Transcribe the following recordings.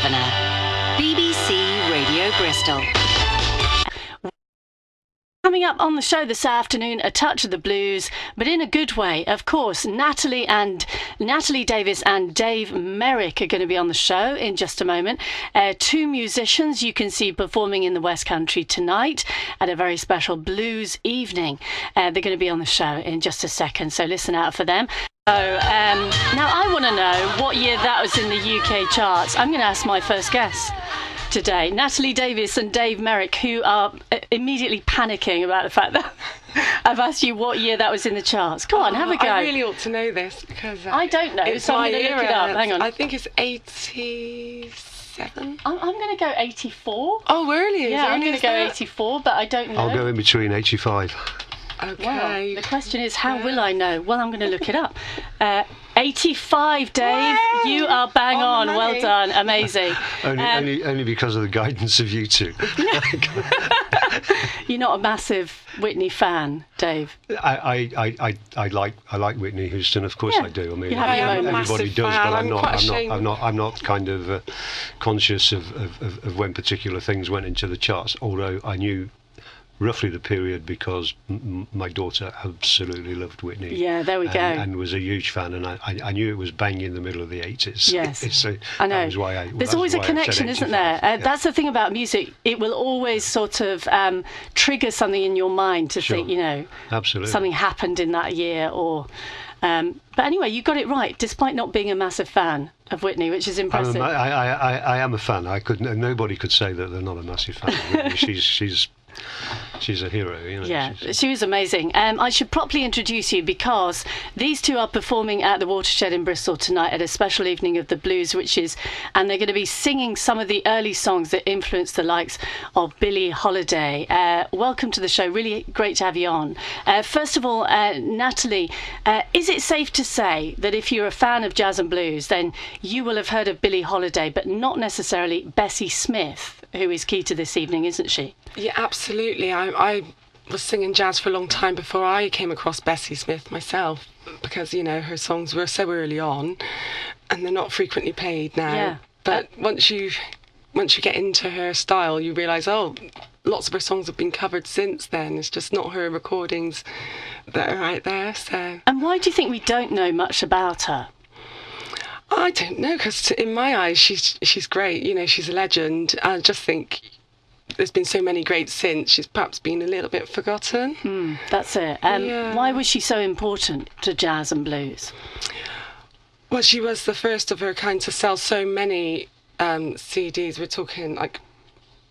Kavanagh. BBC Radio Bristol. Coming up on the show this afternoon, a touch of the blues, but in a good way. Of course, Natalie Davis and Dave Merrick are going to be on the show in just a moment. Two musicians you can see performing in the West Country tonight at a very special blues evening. They're going to be on the show in just a second, so listen out for them. So, now I want to know what year that was in the UK charts. I'm going to ask my first guest today, Natalie Davis and Dave Merrick, who are immediately panicking about the fact that I've asked you what year that was in the charts. Go on, have a go. I really ought to know this because I don't know, so I'm going to look it up. Hang on. I think it's 87. I'm going to go 84. Oh, really? Yeah, I'm going to go 84, but I don't know. I'll go in between 85. Okay. Well, the question is, how will I know? Well, I'm going to look it up. 85, Dave. Way! You are bang on. Well done. Amazing. Only because of the guidance of you two. You're not a massive Whitney fan, Dave? I like Whitney Houston, of course. Yeah. I do. I mean, I am a everybody massive does, fan. but I'm not kind of conscious of when particular things went into the charts. Although I knew roughly the period because my daughter absolutely loved Whitney. Yeah, there we go. And was a huge fan, and I knew it was bang in the middle of the 80s. Yes, so I know. That was why There's always a connection, isn't there? That's the thing about music. It will always sort of trigger something in your mind to think, absolutely, something happened in that year or... but anyway, you got it right, despite not being a massive fan of Whitney, which is impressive. I am a fan. Nobody could say that they're not a massive fan of Whitney. She's a hero, Yeah, she was amazing. I should properly introduce you because these two are performing at the Watershed in Bristol tonight at a special evening of the blues, and they're going to be singing some of the early songs that influenced the likes of Billie Holiday. Welcome to the show. Really great to have you on. First of all, Natalie, is it safe to say that if you're a fan of jazz and blues, then you will have heard of Billie Holiday, but not necessarily Bessie Smith, who is key to this evening, isn't she? Yeah, absolutely. I was singing jazz for a long time before I came across Bessie Smith myself because, her songs were so early on and they're not frequently played now. Yeah. But once you get into her style, you realise, lots of her songs have been covered since then. It's just not her recordings that are out there. So. And why do you think we don't know much about her? I don't know, because in my eyes, she's great. She's a legend. I just think there's been so many greats since. She's perhaps been a little bit forgotten. That's it. Why was she so important to jazz and blues? Well, she was the first of her kind to sell so many CDs. We're talking like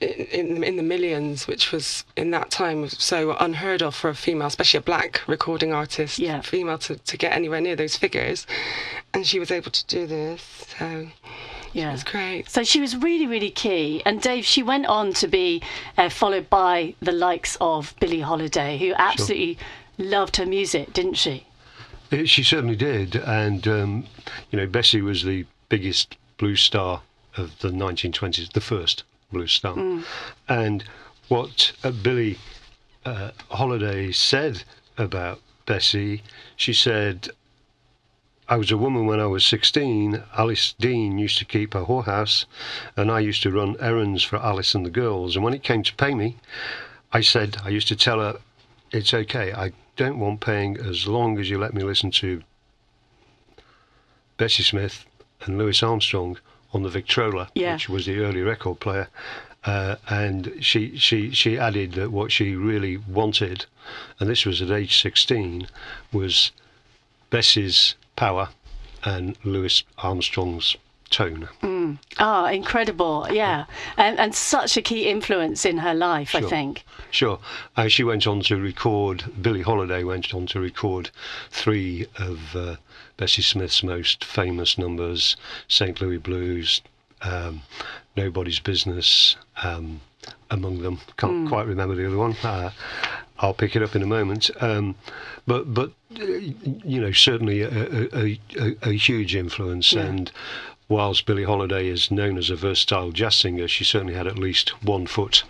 in the millions, which was in that time so unheard of for a female, especially a black recording artist, female to get anywhere near those figures. And she was able to do this, so it was great. So she was really, really key. And Dave, she went on to be followed by the likes of Billie Holiday, who absolutely loved her music, didn't she? She certainly did. And, Bessie was the biggest blues star of the 1920s, the first blues star. And what Billie Holiday said about Bessie, she said, I was a woman when I was 16. Alice Dean used to keep a whorehouse, and I used to run errands for Alice and the girls. And when it came to pay me, I used to tell her, it's okay, I don't want paying as long as you let me listen to Bessie Smith and Louis Armstrong on the Victrola, which was the early record player. And she added that what she really wanted, and this was at age 16, was Bessie's power and Louis Armstrong's tone. Incredible, yeah. And such a key influence in her life, I think. Sure. She went on to record, Billie Holiday went on to record 3 of Bessie Smith's most famous numbers, St. Louis Blues, Nobody's Business, among them. Can't quite remember the other one. I'll pick it up in a moment. But certainly a huge influence. Yeah. And whilst Billie Holiday is known as a versatile jazz singer, she certainly had at least one foot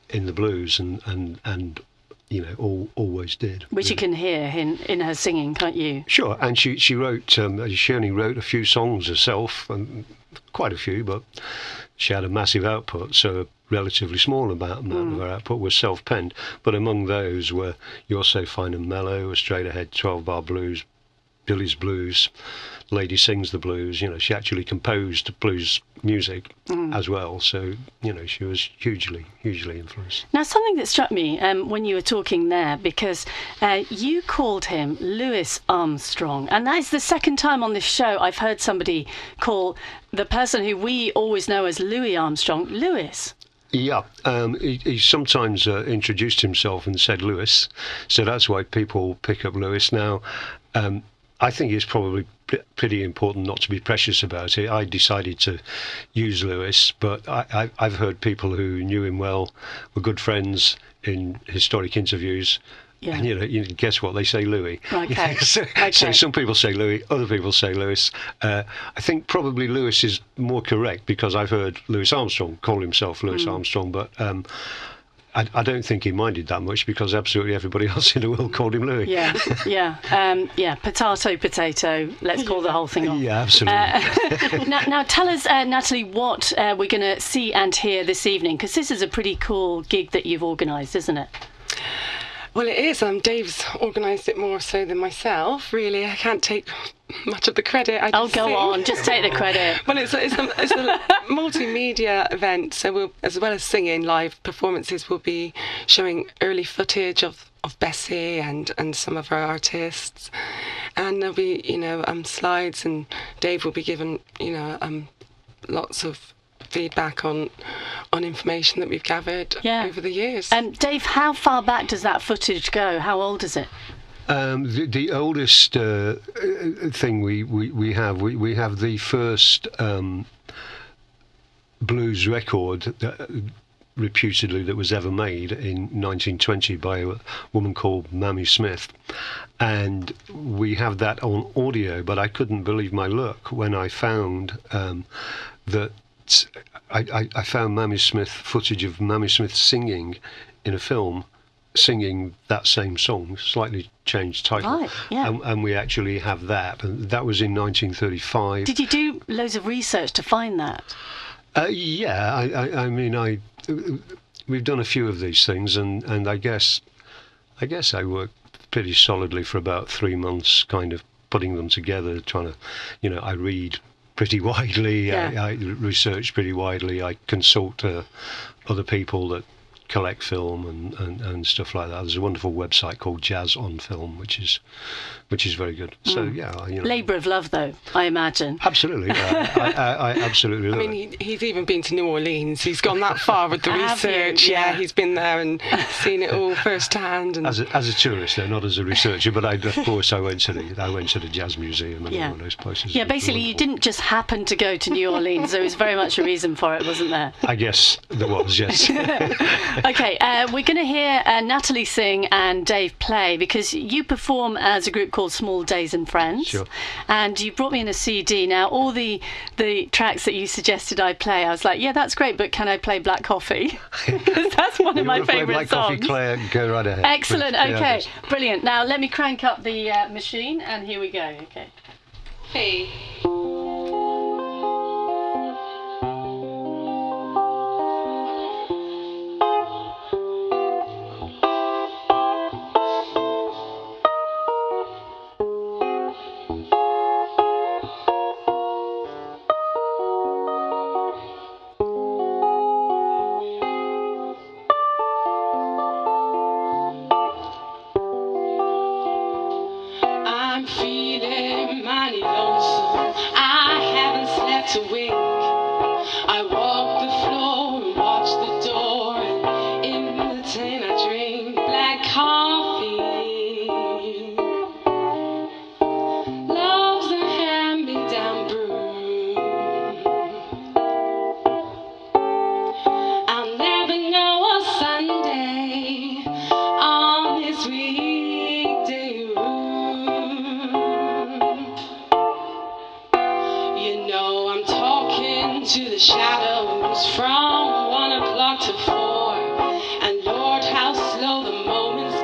in the blues, and always did. Which you can hear in her singing, can't you? Sure, and she wrote. She only wrote a few songs herself, and quite a few, but she had a massive output, so a relatively small amount of her output was self-penned. But among those were You're So Fine and Mellow, A Straight Ahead 12-Bar Blues, Billy's Blues, Lady Sings the Blues. She actually composed blues music as well, so she was hugely influenced. Now, something that struck me when you were talking there, because you called him Louis Armstrong, and that is the second time on this show I've heard somebody call the person who we always know as Louis Armstrong Louis. Yeah, he sometimes introduced himself and said Louis, so that's why people pick up Louis now. I think it's probably pretty important not to be precious about it. I decided to use Louis, but I've heard people who knew him well, were good friends in historic interviews. Yeah. And you guess what they say, Louis. Okay. So some people say Louis, other people say Louis. I think probably Louis is more correct, because I've heard Louis Armstrong call himself Louis Armstrong, but I don't think he minded that much, because absolutely everybody else in the world called him Louis. Yeah. Potato. Let's call the whole thing off. Yeah, absolutely. Now tell us, Natalie, what we're going to see and hear this evening, because this is a pretty cool gig that you've organised, isn't it? Well, it is. Dave's organised it more so than myself. Really, I can't take much of the credit. I just go sing. on, just take the credit. Well, it's a multimedia event, so we'll, as well as singing live performances, we'll be showing early footage of Bessie and some of our artists, and there'll be slides, and Dave will be given lots of feedback on information that we've gathered over the years. Dave, how far back does that footage go? How old is it? The oldest thing we have the first blues record reputedly that was ever made in 1920 by a woman called Mamie Smith, and we have that on audio. But I couldn't believe my luck when I found that I found Mamie Smith footage of Mamie Smith singing in a film, singing that same song, slightly changed title. Right, yeah. And we actually have that, and that was in 1935. Did you do loads of research to find that? Yeah, I mean, we've done a few of these things, and I guess I worked pretty solidly for about 3 months, kind of putting them together, trying to, I read pretty widely, I research pretty widely, I consult other people that collect film and stuff like that. There's a wonderful website called Jazz on Film, which is very good. So labour of love, though, I imagine. Absolutely, I absolutely love it. I mean, he's even been to New Orleans. He's gone that far with the research. Yeah, he's been there and seen it all firsthand. And as a tourist, though, not as a researcher. But of course, I went to the Jazz Museum and all those places. Yeah, basically, you didn't just happen to go to New Orleans. There was very much a reason for it, wasn't there? I guess there was, yes. Okay, we're going to hear Natalie sing and Dave play, because you perform as a group called Small Days and Friends. Sure. And you brought me in a CD. Now, all the tracks that you suggested I play, I was like, yeah, that's great, but can I play Black Coffee? Because that's one of my favourite songs. Black Coffee, Claire, go right ahead. Excellent, okay, brilliant. Now, let me crank up the machine, and here we go, okay. Hey. I'm feeling mighty lonesome. I haven't slept a wink. I walk the floor and watch the door, and in the tin I drink black coffee. Love's a hand-me-down brew. I'll never know a Sunday on this weekday room. You know I'm talking to the shadows from 1 o'clock to 4, and Lord, how slow the moments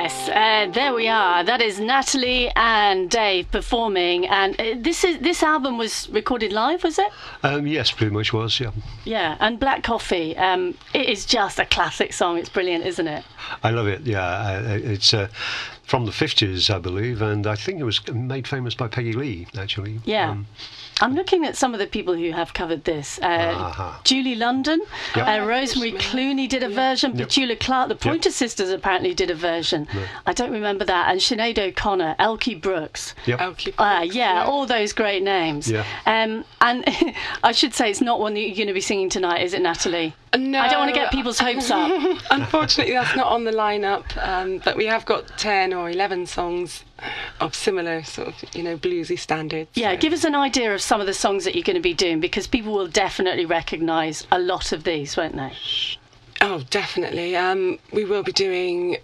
Yes, there we are. That is Natalie and Dave performing, and this album was recorded live, was it? Yes, pretty much was, yeah. Yeah, and Black Coffee, it is just a classic song. It's brilliant, isn't it? I love it, yeah. It's from the 50s, I believe, and I think it was made famous by Peggy Lee, actually. Yeah. I'm looking at some of the people who have covered this. Julie London, Yep. Rosemary Clooney did a version, Petula Clark, the Pointer Sisters apparently did a version. I don't remember that. And Sinead O'Connor, Elkie Brooks. Yep. Elkie Brooks. All those great names. Yeah. And I should say it's not one that you're going to be singing tonight, is it, Natalie? No. I don't want to get people's hopes up. Unfortunately, that's not on the lineup, but we have got 10 or 11 songs of similar sort of, bluesy standards. Yeah, so. give us an idea of some of the songs that you're going to be doing, because people will definitely recognise a lot of these, won't they? Oh, definitely. We will be doing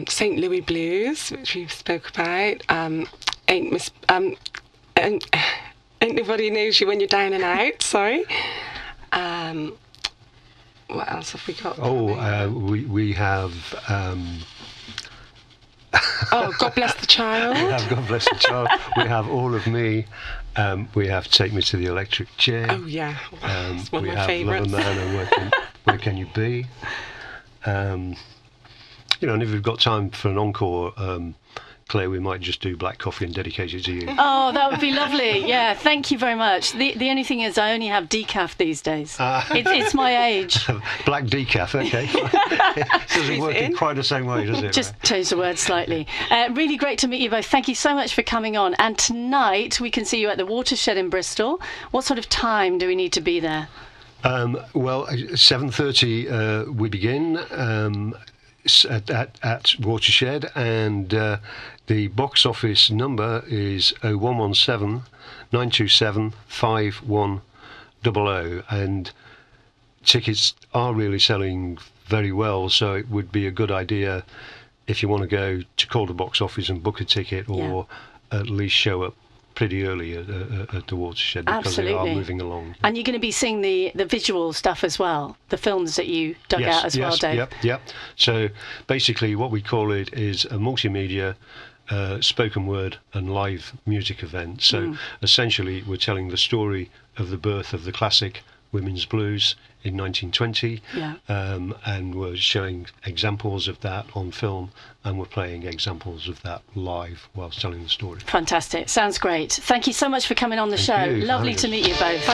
St. Louis Blues, which we spoke about. Ain't Nobody Knows You When You're Down and Out, sorry. What else have we got? We have... God Bless the Child. We have God Bless the Child. We have All of Me. We have Take Me to the Electric Chair. Oh, yeah. It's one of my favourites. We have Love a Man and Where Can You Be? And if we've got time for an encore, Claire, we might just do Black Coffee and dedicate it to you. Oh, that would be lovely. Yeah, thank you very much. The only thing is I only have decaf these days. It's my age. Black decaf, okay. It doesn't work in quite the same way, does it? Just change the word slightly. Really great to meet you both. Thank you so much for coming on. And tonight we can see you at the Watershed in Bristol. What sort of time do we need to be there? 7:30 we begin at Watershed, and the box office number is 0117 927 5100, and tickets are really selling very well, so it would be a good idea if you want to go to call the box office and book a ticket, or at least show up pretty early at the Watershed, because they are moving along. And you're going to be seeing the visual stuff as well, the films that you dug out as well, Dave. Yep. So basically what we call it is a multimedia spoken word and live music event. So essentially we're telling the story of the birth of the classic women's blues in 1920, and we're showing examples of that on film, and we're playing examples of that live whilst telling the story. Fantastic. Sounds great. Thank you so much for coming on the show. Lovely to meet you both.